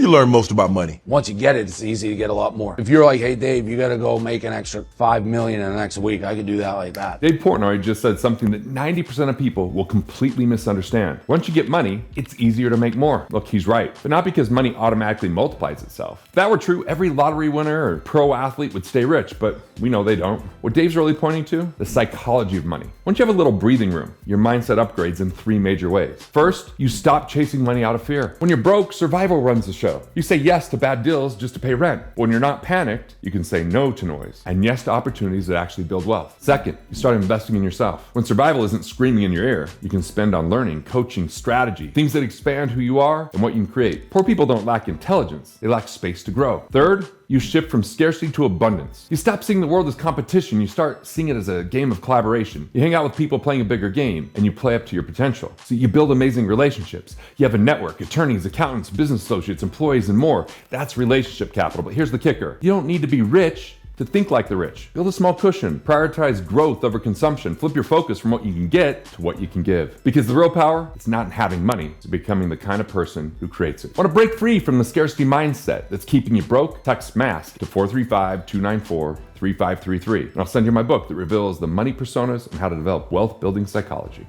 you learn most about money? Once you get it, it's easy to get a lot more. If you're like, hey, Dave, you got to go make an extra $5 million in the next week, I could do that like that. Dave Portnoy just said something that 90% of people will completely misunderstand. Once you get money, it's easier to make more. Look, he's right, but not because money automatically multiplies itself. If that were true, every lottery winner or pro athlete would stay rich, but we know they don't. What Dave's really pointing to? The psychology of money. Once you have a little breathing room, your mindset upgrades in 3 major ways. First, you stop chasing money out of fear. When you're broke, survival runs the show. You say yes to bad deals just to pay rent. When you're not panicked, you can say no to noise and yes to opportunities that actually build wealth. Second, you start investing in yourself. When survival isn't screaming in your ear, you can spend on learning, coaching, strategy, things that expand who you are and what you can create. Poor people don't lack intelligence, they lack space to grow. Third, you shift from scarcity to abundance. You stop seeing the world as competition, you start seeing it as a game of collaboration. You hang out with people playing a bigger game, and you play up to your potential. So you build amazing relationships. You have a network, attorneys, accountants, business associates, employees, and more. That's relationship capital. But here's the kicker. You don't need to be rich to think like the rich. Build a small cushion, prioritize growth over consumption, flip your focus from what you can get to what you can give. Because the real power, it's not in having money, it's becoming the kind of person who creates it. Want to break free from the scarcity mindset that's keeping you broke? Text MASK to 435-294-3533. And I'll send you my book that reveals the money personas and how to develop wealth building psychology.